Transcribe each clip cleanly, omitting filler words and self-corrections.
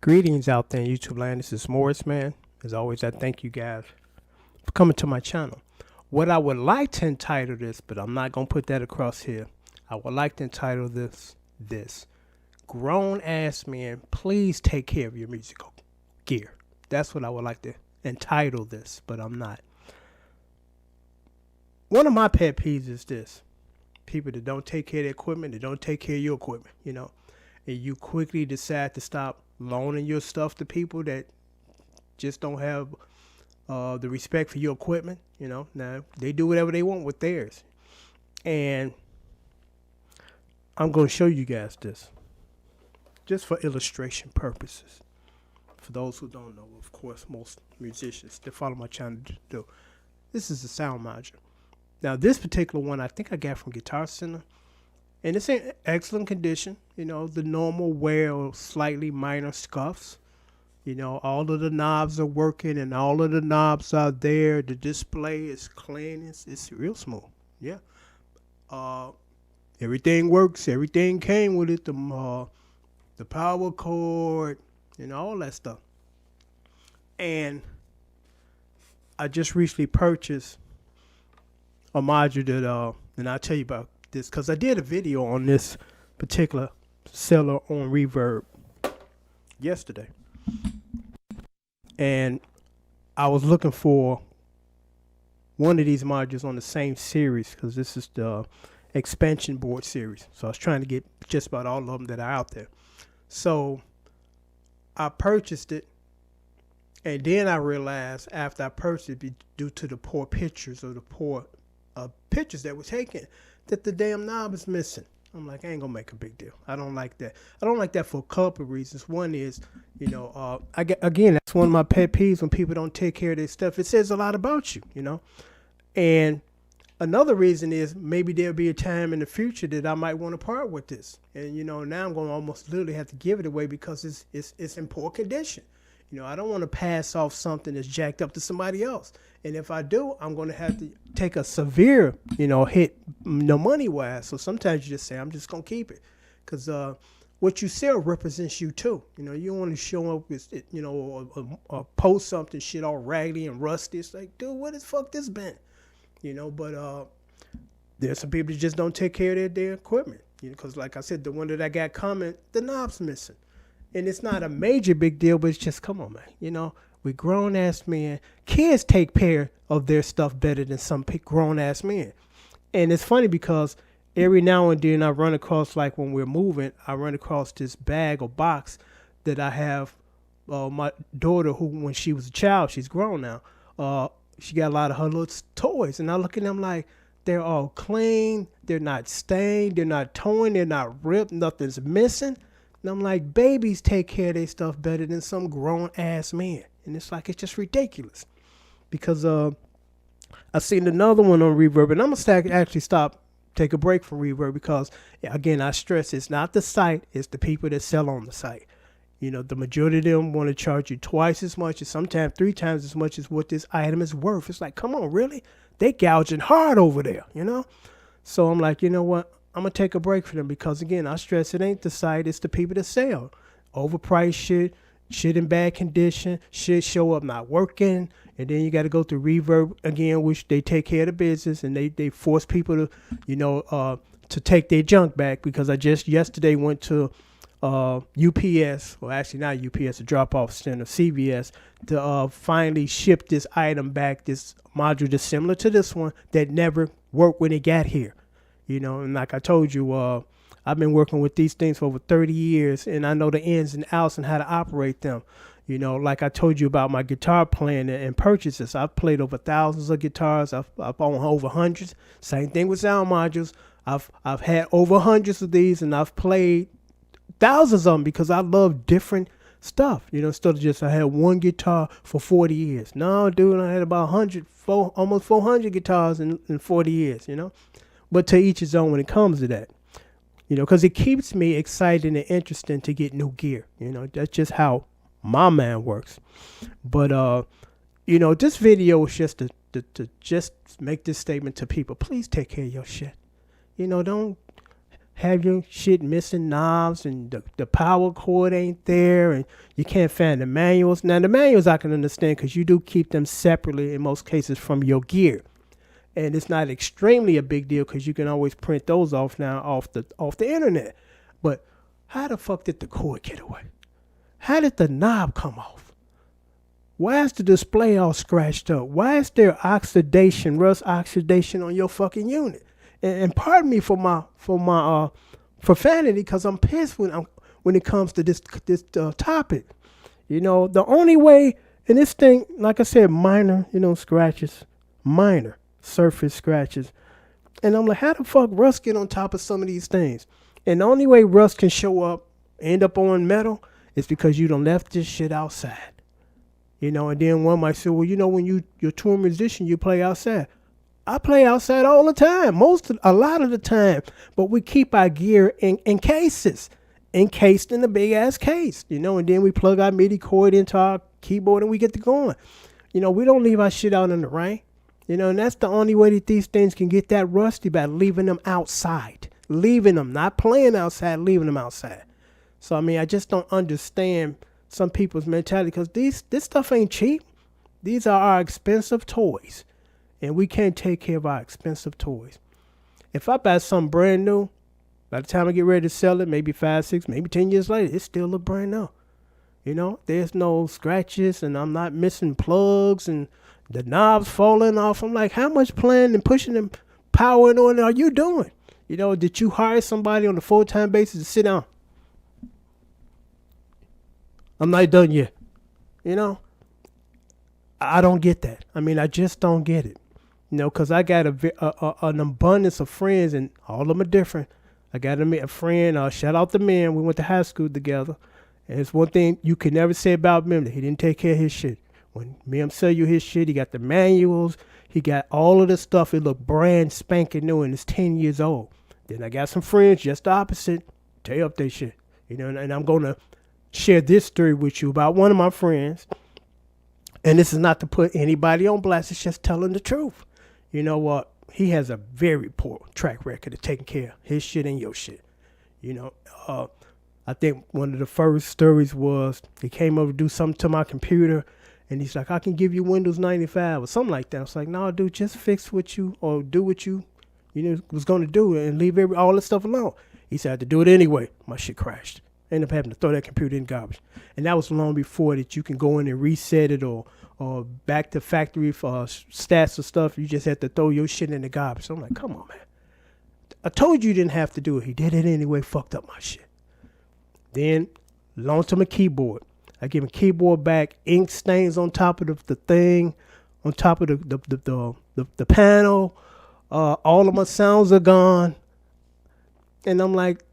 Greetings out there in YouTube land. This is Morris, man. As always, I thank you guys for coming to my channel. What I would like to entitle this, but I'm not going to put that across here. I would like to entitle this Grown Ass Men, Please Take Care of Your Musical Gear. That's what I would like to entitle this, but I'm not. One of my pet peeves is this. People that don't take care of their equipment, that don't take care of your equipment, and you quickly decide to stop loaning your stuff to people that just don't have the respect for your equipment. Now they do whatever they want with theirs, and I'm going to show you guys this just for illustration purposes. For those who don't know, of course, most musicians that follow my channel do. This is a sound module. Now, this particular one I think I got from Guitar Center, and it's in excellent condition. The normal wear or slightly minor scuffs. All of the knobs are working and all of the knobs are there. The display is clean. It's real smooth. Yeah. Everything works. Everything came with it. The power cord and all that stuff. And I just recently purchased a module that, and I'll tell you about this because I did a video on this particular seller on Reverb yesterday. And I was looking for one of these modules on the same series because this is the expansion board series. So I was trying to get just about all of them that are out there. So I purchased it. And then I realized after I purchased it, due to the poor pictures or the poor pictures that were taken, that the damn knob is missing. I'm like, I ain't gonna make a big deal. I don't like that. I don't like that for a couple of reasons. One is, again, that's one of my pet peeves when people don't take care of their stuff. It says a lot about you, And another reason is maybe there'll be a time in the future that I might want to part with this. And, now I'm going to almost literally have to give it away because it's in poor condition. I don't want to pass off something that's jacked up to somebody else. And if I do, I'm going to have to take a severe, hit, money-wise. So sometimes you just say, I'm just going to keep it. Because what you sell represents you, too. You don't want to show up with, or post something shit all raggedy and rusty. It's like, dude, what the fuck this been? But there's some people that just don't take care of their equipment. Because like I said, the one that I got comment, the knob's missing. And it's not a major big deal, but it's just, come on, man. We grown-ass men. Kids take care of their stuff better than some grown-ass men. And it's funny because every now and then I run across, like when we're moving, I run across this bag or box that I have my daughter, who when she was a child, she's grown now, she got a lot of her little toys. And I look at them like, they're all clean. They're not stained. They're not torn. They're not ripped. Nothing's missing. And I'm like, babies take care of their stuff better than some grown-ass man. And it's like, it's just ridiculous. Because I seen another one on Reverb, and I'm going to actually take a break from Reverb because, again, I stress it's not the site, it's the people that sell on the site. The majority of them want to charge you twice as much, and sometimes 3 times as much as what this item is worth. It's like, come on, really? They gouging hard over there, So I'm like, you know what? I'm going to take a break for them because, again, I stress it ain't the site, it's the people that sell. Overpriced shit in bad condition, shit show up not working, and then you got to go through Reverb again, which they take care of the business, and they force people to, to take their junk back because I just yesterday went to UPS, well, actually not UPS, a drop-off center, CVS, to finally ship this item back, this module that's similar to this one that never worked when it got here. And like I told you, I've been working with these things for over 30 years, and I know the ins and outs and how to operate them. Like I told you about my guitar playing and purchases. I've played over thousands of guitars. I've owned over hundreds. Same thing with sound modules. I've had over hundreds of these, and I've played thousands of them because I love different stuff. Instead of just I had one guitar for 40 years. No, dude, I had about almost 400 guitars in 40 years, But to each his own when it comes to that, because it keeps me excited and interested to get new gear. That's just how my mind works. But, this video is just to just make this statement to people. Please take care of your shit. Don't have your shit missing knobs and the power cord ain't there and you can't find the manuals. Now the manuals I can understand because you do keep them separately in most cases from your gear. And it's not extremely a big deal because you can always print those off now off the internet. But how the fuck did the cord get away? How did the knob come off? Why is the display all scratched up? Why is there rust oxidation on your fucking unit? And pardon me for my profanity, because I'm pissed when it comes to this topic. You know, the only way, and this thing, like I said, minor, scratches, minor surface scratches. And I'm like, how the fuck rust get on top of some of these things? And the only way rust can show up, end up on metal, is because you done left this shit outside. And then one might say, well, when you're a tour musician, you play outside. I play outside all the time, a lot of the time, but we keep our gear in cases, encased in a big ass case, and then we plug our MIDI cord into our keyboard and we get to going. We don't leave our shit out in the rain, and that's the only way that these things can get that rusty, by leaving them outside, not playing outside, leaving them outside. So, I just don't understand some people's mentality, because this stuff ain't cheap. These are our expensive toys. And we can't take care of our expensive toys. If I buy something brand new, by the time I get ready to sell it, maybe 5, 6, maybe 10 years later, it still look brand new. There's no scratches, and I'm not missing plugs, and the knobs falling off. I'm like, how much playing and pushing and powering on are you doing? Did you hire somebody on a full-time basis to sit down? I'm not done yet. I don't get that. I just don't get it. Because I got an abundance of friends, and all of them are different. I got a friend, shout out to man, we went to high school together. And it's one thing you can never say about him, that he didn't take care of his shit. When Mim sell you his shit, he got the manuals, he got all of the stuff. It looked brand spanking new, and it's 10 years old. Then I got some friends just the opposite, tear up their shit. And I'm going to share this story with you about one of my friends. And this is not to put anybody on blast, it's just telling the truth. You know what? He has a very poor track record of taking care of his shit and your shit. I think one of the first stories was he came over to do something to my computer, and he's like, I can give you Windows 95 or something like that. I was like, no, dude, just fix what you, or do what you was going to do, and leave all this stuff alone. He said I had to do it anyway. My shit crashed. Ended up having to throw that computer in garbage. And that was long before that you can go in and reset it, or back to factory for stats or stuff. You just had to throw your shit in the garbage. So I'm like, come on, man. I told you didn't have to do it. He did it anyway, fucked up my shit. Then loaned him a keyboard. I give him a keyboard back, ink stains on top of the thing, on top of the panel. All of my sounds are gone. And I'm like,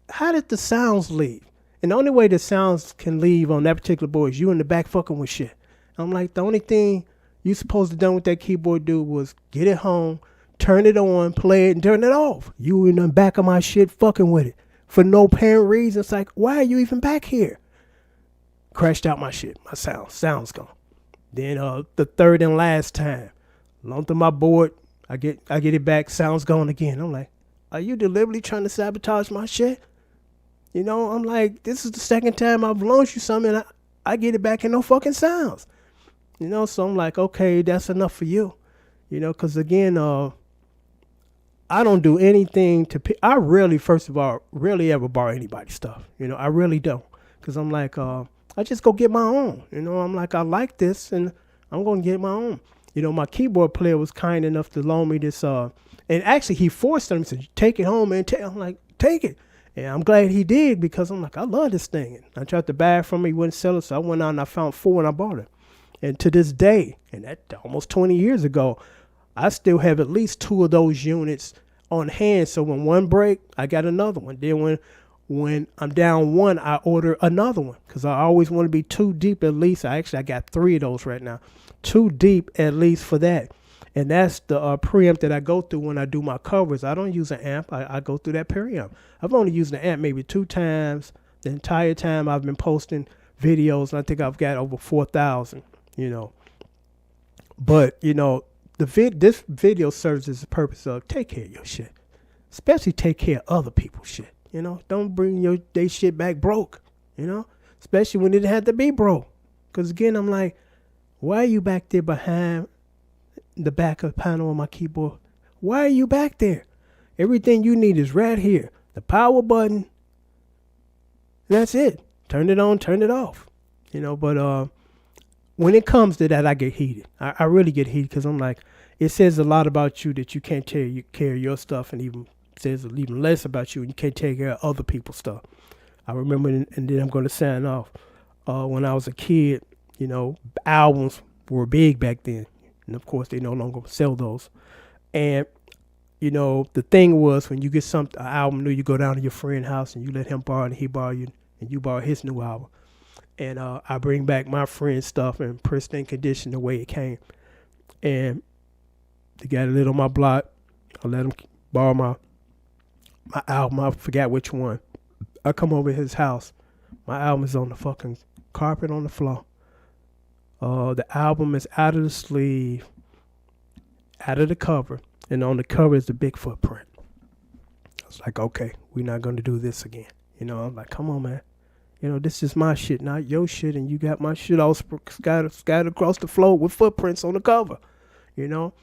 how did the sounds leave? And the only way the sounds can leave on that particular board is you in the back fucking with shit. I'm like, the only thing you supposed to done with that keyboard, dude, was get it home, turn it on, play it, and turn it off. You in the back of my shit fucking with it for no apparent reason. It's like, why are you even back here? Crashed out my shit. My sound's gone. Then the third and last time, loaned to my board. I get it back. Sound's gone again. I'm like, are you deliberately trying to sabotage my shit? I'm like, this is the second time I've loaned you something, and I get it back and no fucking sounds. So I'm like, okay, that's enough for you. Because again, I don't do anything I really, first of all, rarely ever borrow anybody's stuff. I really don't. Because I'm like, I just go get my own. I'm like, I like this, and I'm going to get my own. My keyboard player was kind enough to loan me this, and actually he forced him, he said, take it home, man. I'm like, take it. And I'm glad he did, because I'm like, I love this thing. And I tried to buy it from him, he wouldn't sell it, so I went out and I found 4 and I bought it. And to this day, and that almost 20 years ago, I still have at least 2 of those units on hand. So when one break, I got another one. Then when I'm down one, I order another one, because I always want to be 2 deep at least. I got 3 of those right now. 2 deep at least for that. And that's the preamp that I go through when I do my covers. I don't use an amp. I go through that preamp. I've only used an amp maybe 2 times the entire time I've been posting videos, and I think I've got over 4,000, But, this video serves as the purpose of take care of your shit. Especially take care of other people's shit. You know, don't bring they shit back broke. You know, especially when it had to be broke. Because again, I'm like, why are you back there behind the back of the panel on my keyboard? Why are you back there? Everything you need is right here. The power button. That's it. Turn it on, turn it off. You know, but when it comes to that, I get heated. I really get heated because I'm like, it says a lot about you that you can't take care of your stuff, and even says even less about you and you can't take care of other people's stuff. I remember, and then I'm going to sign off. When I was a kid, you know, albums were big back then. And of course, they no longer sell those. And, you know, the thing was when you get an album new, you go down to your friend's house and you let him borrow it, and he borrow you, and you borrow his new album. And I bring back my friend's stuff in pristine condition the way it came. And they got it on my block. I let him borrow my album. I forgot which one. I come over to his house. My album is on the fucking carpet on the floor. The album is out of the sleeve, out of the cover, and on the cover is the big footprint. I was like, okay, we're not going to do this again. You know, I'm like, come on, man. You know, this is my shit, not your shit, and you got my shit all scattered across the floor with footprints on the cover. You know?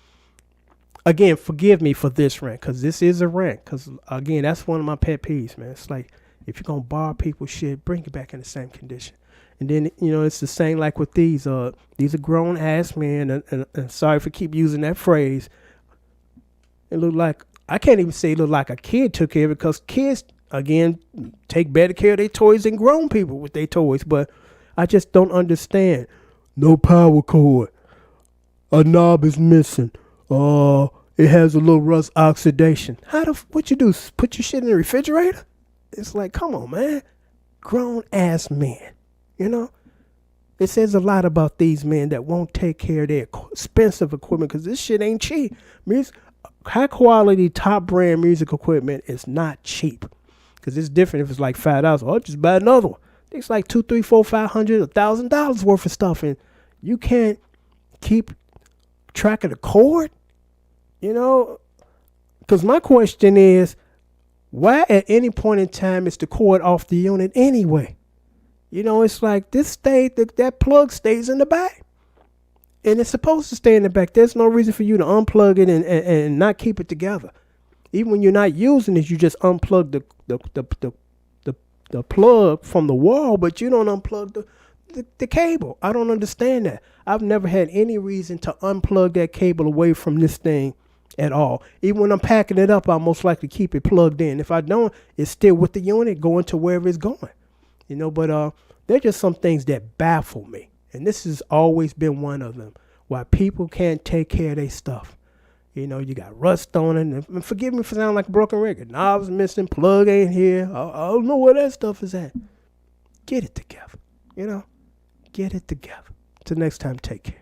Again, forgive me for this rant, because this is a rant. Because, again, that's one of my pet peeves, man. It's like, if you're going to borrow people's shit, bring it back in the same condition. And then, you know, it's the same like with these. These are grown-ass men, and sorry for keep using that phrase. It look like, I can't even say it look like a kid took care of it, because kids, again, take better care of their toys than grown people with their toys. But I just don't understand. No power cord. A knob is missing. It has a little rust oxidation. What you do? Put your shit in the refrigerator? It's like, come on, man. Grown ass men. You know? It says a lot about these men that won't take care of their expensive equipment, because this shit ain't cheap. High quality, top brand music equipment is not cheap. Because it's different if it's like $5. I'll just buy another one. It's like $200, $300, $400, $500, $1,000 worth of stuff, and you can't keep track of the cord. You know, because my question is, why at any point in time is the cord off the unit anyway? You know, it's like that plug stays in the back. And it's supposed to stay in the back. There's no reason for you to unplug it and not keep it together. Even when you're not using it, you just unplug the plug from the wall, but you don't unplug the cable. I don't understand that. I've never had any reason to unplug that cable away from this thing at all. Even when I'm packing it up, I most likely keep it plugged in. If I don't, it's still with the unit going to wherever it's going. You know, but there are just some things that baffle me. And this has always been one of them. Why people can't take care of their stuff. You know, you got rust on it. And forgive me for sounding like a broken record. Knobs missing, plug ain't here. I don't know where that stuff is at. Get it together. You know, get it together. Till next time, take care.